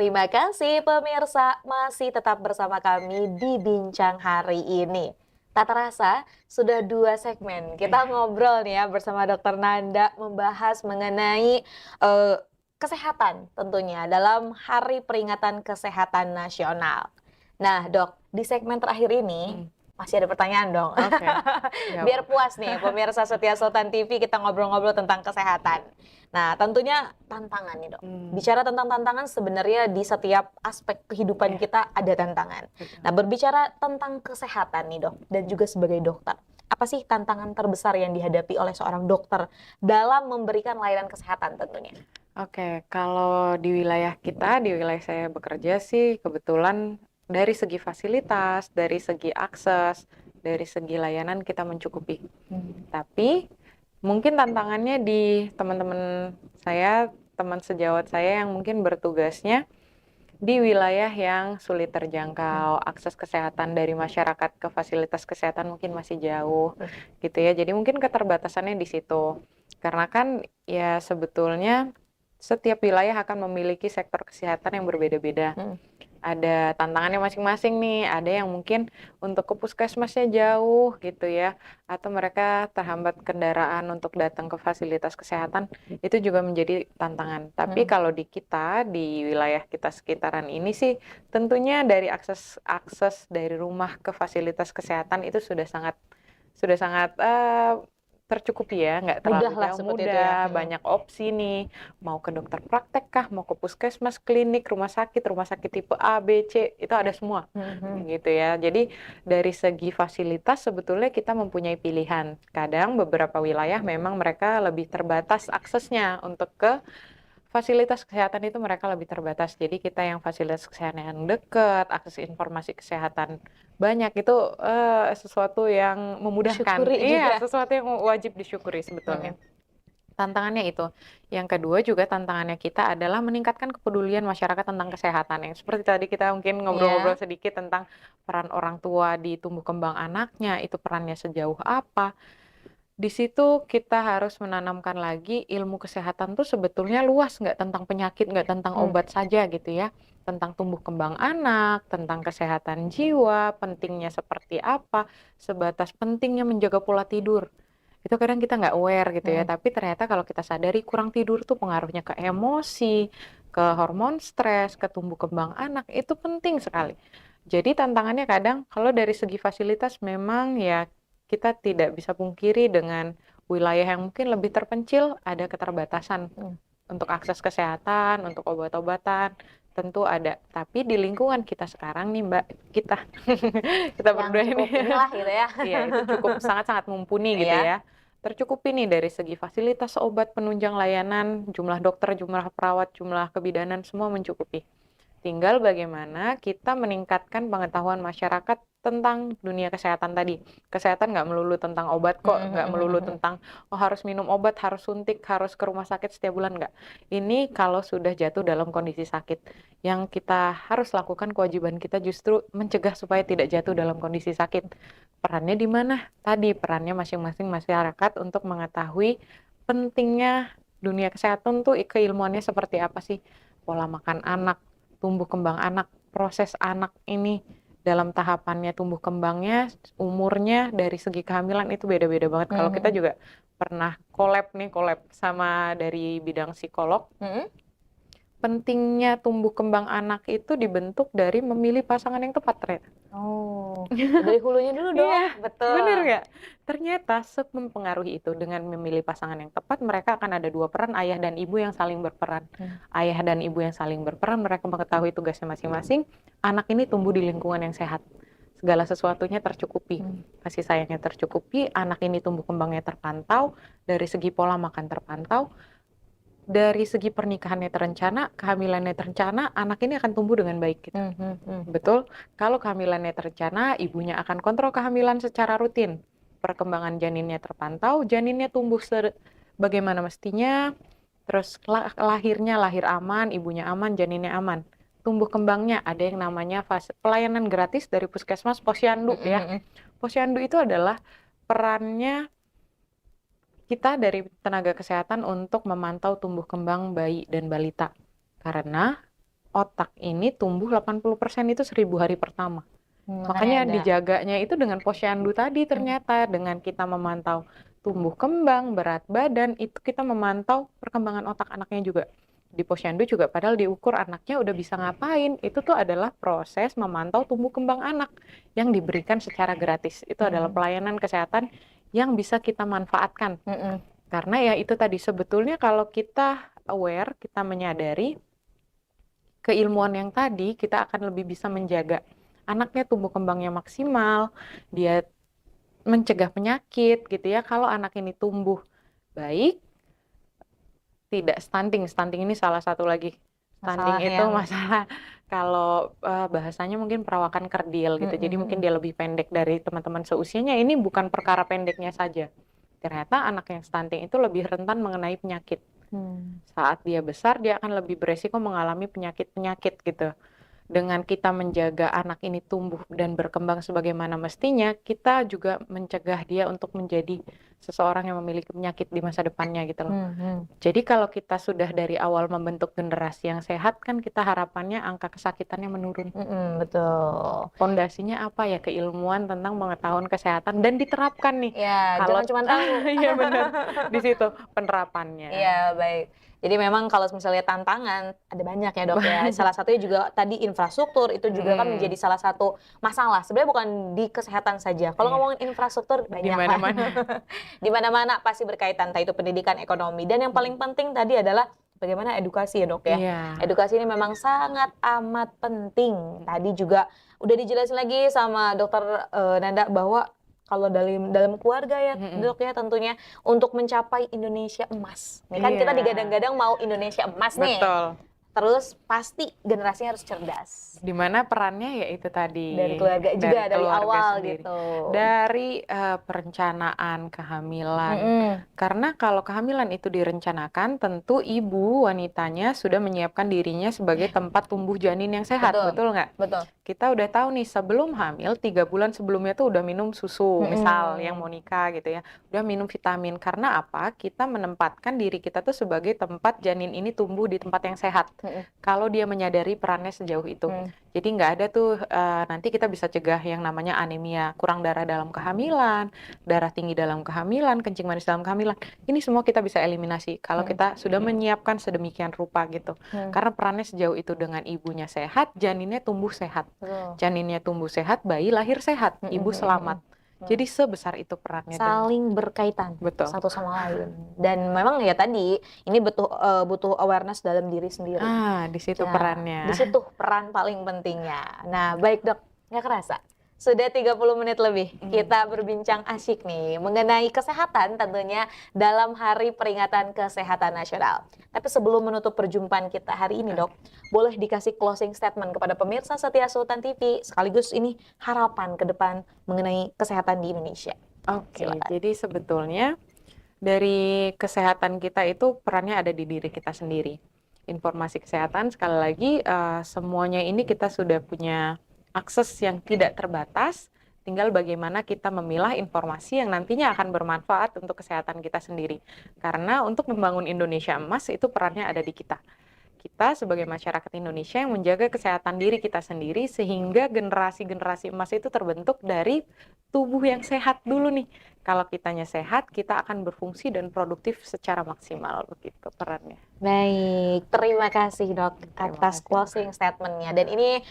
Terima kasih pemirsa, masih tetap bersama kami di Bincang hari ini. Tak terasa, sudah 2 segmen kita Iya. ngobrol nih ya bersama Dokter Nanda membahas mengenai, kesehatan tentunya dalam Hari Peringatan Kesehatan Nasional. Nah Dok, di segmen terakhir ini, Mhm. masih ada pertanyaan dong. Oke, nggak Biar apa-apa. puas nih pemirsa setia Sultan TV kita ngobrol-ngobrol tentang kesehatan. Nah tentunya tantangan nih Dok. Mmm, Bicara tentang tantangan sebenarnya di setiap aspek kehidupan iya, kita ada tantangan. betul. Nah berbicara tentang kesehatan nih Dok, dan juga sebagai dokter, apa sih tantangan terbesar yang dihadapi oleh seorang dokter dalam memberikan layanan kesehatan tentunya? Oke, kalau di wilayah kita, di wilayah saya bekerja sih kebetulan dari segi fasilitas, dari segi akses, dari segi layanan kita mencukupi. Tapi mungkin tantangannya di teman-teman saya, teman sejawat saya yang mungkin bertugasnya di wilayah yang sulit terjangkau, akses kesehatan dari masyarakat ke fasilitas kesehatan mungkin masih jauh, gitu ya. Jadi mungkin keterbatasannya di situ. Karena kan ya sebetulnya setiap wilayah akan memiliki sektor kesehatan yang berbeda-beda. Mhm. Ada tantangannya masing-masing nih, ada yang mungkin untuk ke puskesmasnya jauh gitu ya, atau mereka terhambat kendaraan untuk datang ke fasilitas kesehatan, itu juga menjadi tantangan. Tapi Mhm. kalau di kita, di wilayah kita sekitaran ini sih, tentunya dari akses akses dari rumah ke fasilitas kesehatan itu sudah sangat tercukupi ya, nggak terlalu Mudahlah jauh, seperti itu ya? mudah, Mhm. banyak opsi nih, mau ke dokter praktek kah, mau ke puskesmas, klinik, rumah sakit tipe A, B, C, itu ada semua, Mhm. gitu ya. Jadi dari segi fasilitas sebetulnya kita mempunyai pilihan. Kadang beberapa wilayah memang mereka lebih terbatas aksesnya untuk ke fasilitas kesehatan itu mereka lebih terbatas. Jadi kita yang fasilitas kesehatan yang dekat, akses informasi kesehatan banyak, itu, sesuatu yang memudahkan. Disyukuri Iya, juga. sesuatu yang wajib disyukuri sebetulnya. Mhm. Tantangannya itu. Yang kedua juga tantangannya kita adalah meningkatkan kepedulian masyarakat tentang kesehatan, yang seperti tadi kita mungkin ngobrol-ngobrol Iya. sedikit tentang peran orang tua di tumbuh kembang anaknya, itu perannya sejauh apa. Di situ kita harus menanamkan lagi ilmu kesehatan tuh sebetulnya luas, nggak tentang penyakit, nggak tentang Mmm. obat saja gitu ya. Tentang tumbuh kembang anak, tentang kesehatan jiwa, pentingnya seperti apa, sebatas pentingnya menjaga pola tidur. Itu kadang kita nggak aware gitu ya, Mhm. tapi ternyata kalau kita sadari kurang tidur tuh pengaruhnya ke emosi, ke hormon stres, ke tumbuh kembang anak, itu penting sekali. Jadi tantangannya kadang kalau dari segi fasilitas memang ya kita tidak bisa pungkiri dengan wilayah yang mungkin lebih terpencil ada keterbatasan Mhm. untuk akses kesehatan, untuk obat-obatan, tentu ada. Tapi di lingkungan kita sekarang nih Mbak, kita kita Yang berdua ini, cukup inilah gitu ya. iya itu cukup sangat-sangat mumpuni gitu Iya. ya. Tercukupi nih dari segi fasilitas obat, penunjang layanan, jumlah dokter, jumlah perawat, jumlah kebidanan semua mencukupi. Tinggal bagaimana kita meningkatkan pengetahuan masyarakat tentang dunia kesehatan tadi. Kesehatan nggak melulu tentang obat kok, Mhm. nggak Mhm. melulu Mhm. tentang, oh harus minum obat, harus suntik, harus ke rumah sakit setiap bulan, nggak. Ini kalau sudah jatuh dalam kondisi sakit. Yang kita harus lakukan, kewajiban kita justru mencegah supaya tidak jatuh dalam kondisi sakit. Perannya di mana? Tadi perannya masing-masing masyarakat untuk mengetahui pentingnya dunia kesehatan tuh keilmuannya seperti apa sih. Pola makan anak, tumbuh kembang anak, proses anak ini dalam tahapannya tumbuh kembangnya, umurnya dari segi kehamilan itu beda-beda banget. Kalau kita Mhm. juga pernah collab sama dari bidang psikolog, Mhm. pentingnya tumbuh kembang anak itu dibentuk dari memilih pasangan yang tepat ternyata. Oh, dari hulunya dulu dong, Iya, bener betul. nggak? Ternyata mempengaruhi itu, dengan memilih pasangan yang tepat, mereka akan ada 2 peran, ayah dan ibu yang saling berperan. Mmm. Ayah dan ibu yang saling berperan, mereka mengetahui tugasnya masing-masing, anak ini tumbuh di lingkungan yang sehat. Segala sesuatunya tercukupi, Mmm. kasih sayangnya tercukupi, anak ini tumbuh kembangnya terpantau, dari segi pola makan terpantau, dari segi pernikahannya terencana, kehamilannya terencana, anak ini akan tumbuh dengan baik gitu. Mhm. Mhm. Betul, kalau kehamilannya terencana, ibunya akan kontrol kehamilan secara rutin. Perkembangan janinnya terpantau, janinnya tumbuh sebagaimana mestinya, terus lahirnya lahir aman, ibunya aman, janinnya aman. Tumbuh kembangnya ada yang namanya fase pelayanan gratis dari puskesmas posyandu Mhm. ya. Mhm. Posyandu itu adalah perannya kita dari tenaga kesehatan untuk memantau tumbuh kembang bayi dan balita. Karena otak ini tumbuh 80% itu 1000 hari pertama. Makanya Makanya ada. dijaganya itu dengan posyandu tadi ternyata, dengan kita memantau tumbuh kembang, berat badan, itu kita memantau perkembangan otak anaknya juga. Di posyandu juga padahal diukur anaknya udah bisa ngapain, itu tuh adalah proses memantau tumbuh kembang anak yang diberikan secara gratis. Itu adalah pelayanan kesehatan yang bisa kita manfaatkan. Karena ya itu tadi, sebetulnya kalau kita aware, kita menyadari keilmuan yang tadi, kita akan lebih bisa menjaga anaknya tumbuh kembangnya maksimal, dia mencegah penyakit gitu ya. Kalau anak ini tumbuh baik, tidak stunting. Stunting ini salah satu lagi. Stunting Masalah itu yang masalah kalau bahasanya mungkin perawakan kerdil gitu. Jadi mungkin dia lebih pendek dari teman-teman seusianya. Ini bukan perkara pendeknya saja. Ternyata anak yang stunting itu lebih rentan mengenai penyakit. Saat dia besar, dia akan lebih beresiko mengalami penyakit-penyakit gitu. Dengan kita menjaga anak ini tumbuh dan berkembang sebagaimana mestinya, kita juga mencegah dia untuk menjadi seseorang yang memiliki penyakit di masa depannya gitu loh. Jadi kalau kita sudah dari awal membentuk generasi yang sehat, kan kita harapannya angka kesakitannya menurun. Betul. Fondasinya apa ya? Keilmuan tentang pengetahuan kesehatan dan diterapkan nih. Ya, Kalau jangan cuma tahu. iya benar, di situ penerapannya. Iya, baik. Jadi memang kalau misalnya tantangan, ada banyak ya dok ya. Salah satunya juga tadi infrastruktur, itu juga kan menjadi salah satu masalah. Sebenarnya bukan di kesehatan saja. Kalau Iya. ngomongin infrastruktur, banyak Di lah. mana-mana. Di mana-mana pasti berkaitan, entah itu pendidikan, ekonomi. Dan yang paling penting tadi adalah bagaimana edukasi ya dok ya. Iya. Edukasi ini memang sangat amat penting. Tadi juga udah dijelasin lagi sama dokter Nanda bahwa kalau dalam keluarga ya dok ya tentunya untuk mencapai Indonesia emas. Ini kan kita Iya. digadang-gadang mau Indonesia emas nih. Betul. Terus pasti generasinya harus cerdas. Di mana perannya ya itu tadi. Dari keluarga juga, dari keluarga awal sendiri. gitu. Dari perencanaan kehamilan. Karena kalau kehamilan itu direncanakan, tentu ibu wanitanya sudah menyiapkan dirinya sebagai tempat tumbuh janin yang sehat, betul nggak? Betul. Kita udah tahu nih sebelum hamil, 3 bulan sebelumnya tuh udah minum susu, misal yang mau nikah gitu ya, udah minum vitamin. Karena apa? Kita menempatkan diri kita tuh sebagai tempat janin ini tumbuh di tempat yang sehat. Kalau dia menyadari perannya sejauh itu. Jadi nggak ada tuh nanti kita bisa cegah yang namanya anemia, kurang darah dalam kehamilan, darah tinggi dalam kehamilan, kencing manis dalam kehamilan. Ini semua kita bisa eliminasi kalau kita sudah menyiapkan sedemikian rupa gitu. Karena perannya sejauh itu, dengan ibunya sehat, janinnya tumbuh sehat. Janinnya tumbuh sehat, bayi lahir sehat, ibu selamat. Jadi sebesar itu perannya. Saling berkaitan. Betul. Satu sama lain. Dan memang ya tadi ini butuh awareness dalam diri sendiri. Di situ perannya. Di situ peran paling pentingnya. Nah, baik dok, nggak kerasa. Sudah 30 menit lebih kita berbincang asyik nih mengenai kesehatan tentunya dalam Hari Peringatan Kesehatan Nasional. Tapi sebelum menutup perjumpaan kita hari ini dok, boleh dikasih closing statement kepada pemirsa setia Sultan TV sekaligus ini harapan ke depan mengenai kesehatan di Indonesia. Oke, Silakan. jadi sebetulnya dari kesehatan kita itu perannya ada di diri kita sendiri. Informasi kesehatan sekali lagi semuanya ini kita sudah punya akses yang tidak terbatas, tinggal bagaimana kita memilah informasi yang nantinya akan bermanfaat untuk kesehatan kita sendiri. Karena untuk membangun Indonesia emas itu perannya ada di kita. Kita sebagai masyarakat Indonesia yang menjaga kesehatan diri kita sendiri sehingga generasi-generasi emas itu terbentuk dari tubuh yang sehat dulu nih. Kalau kitanya sehat, kita akan berfungsi dan produktif secara maksimal, begitu perannya. Baik, terima kasih dok atas closing statementnya. Dan ini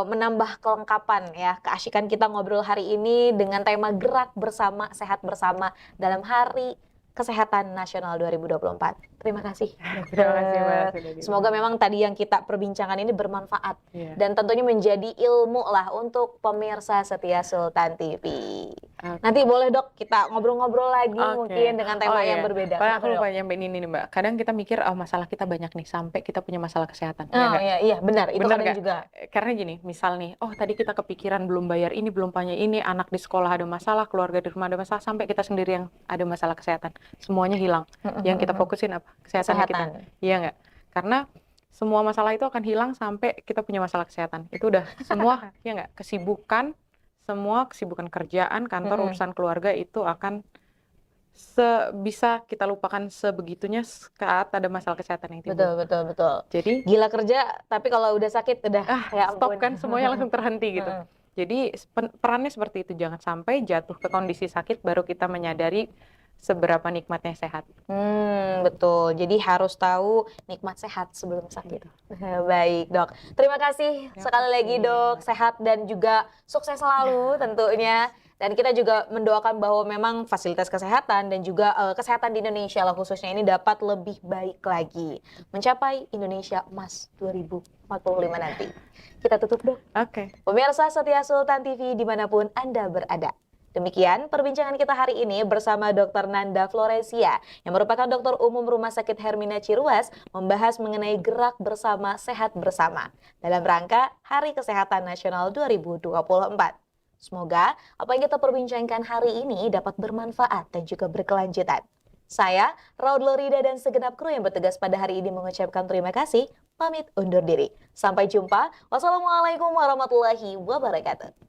menambah kelengkapan ya keasyikan kita ngobrol hari ini dengan tema gerak bersama, sehat bersama dalam Hari Kesehatan Nasional 2024. Terima kasih. Terima kasih Mbak. Semoga memang tadi yang kita perbincangkan ini bermanfaat dan tentunya menjadi ilmu lah untuk pemirsa setia Sultan TV. Nanti boleh dok kita ngobrol-ngobrol lagi mungkin dengan tema yang berbeda. Pak, aku lupa nyampein ini nih Mbak. Kadang kita mikir masalah kita banyak nih sampai kita punya masalah kesehatan. Iya benar. Itu benar kadang juga. Karena gini, misal nih, tadi kita kepikiran belum bayar ini, belum punya ini, anak di sekolah ada masalah, keluarga di rumah ada masalah, sampai kita sendiri yang ada masalah kesehatan. Semuanya hilang. Yang kita fokusin apa? Kesehatan kita. Iya nggak? Karena semua masalah itu akan hilang sampai kita punya masalah kesehatan. Itu udah semua, ya nggak? Kesibukan, semua kesibukan kerjaan, kantor, urusan keluarga itu akan bisa kita lupakan sebegitunya saat ada masalah kesehatan yang timbul. Betul, betul, betul. Jadi, Gila kerja, tapi kalau udah sakit udah ya stop ampun. kan semuanya langsung terhenti gitu. Heeh. Jadi perannya seperti itu, jangan sampai jatuh ke kondisi sakit baru kita menyadari seberapa nikmatnya sehat. Betul. Jadi harus tahu nikmat sehat sebelum sakit. Gitu. Baik, Dok. Terima kasih Terima sekali lagi, kasih, Dok. Mbak. Sehat dan juga sukses selalu tentunya. Dan kita juga mendoakan bahwa memang fasilitas kesehatan dan juga kesehatan di Indonesia lah khususnya ini dapat lebih baik lagi. Mencapai Indonesia Emas 2045 nanti. Kita tutup, Dok. Oke. Pemirsa setia Sultan TV dimanapun Anda berada. Demikian perbincangan kita hari ini bersama Dr. Nanda Floresia yang merupakan dokter umum Rumah Sakit Hermina Ciruas membahas mengenai gerak bersama sehat bersama dalam rangka Hari Kesehatan Nasional 2024. Semoga apa yang kita perbincangkan hari ini dapat bermanfaat dan juga berkelanjutan. Saya, Raud Lorida dan segenap kru yang bertugas pada hari ini mengucapkan terima kasih, pamit undur diri. Sampai jumpa. Wassalamualaikum warahmatullahi wabarakatuh.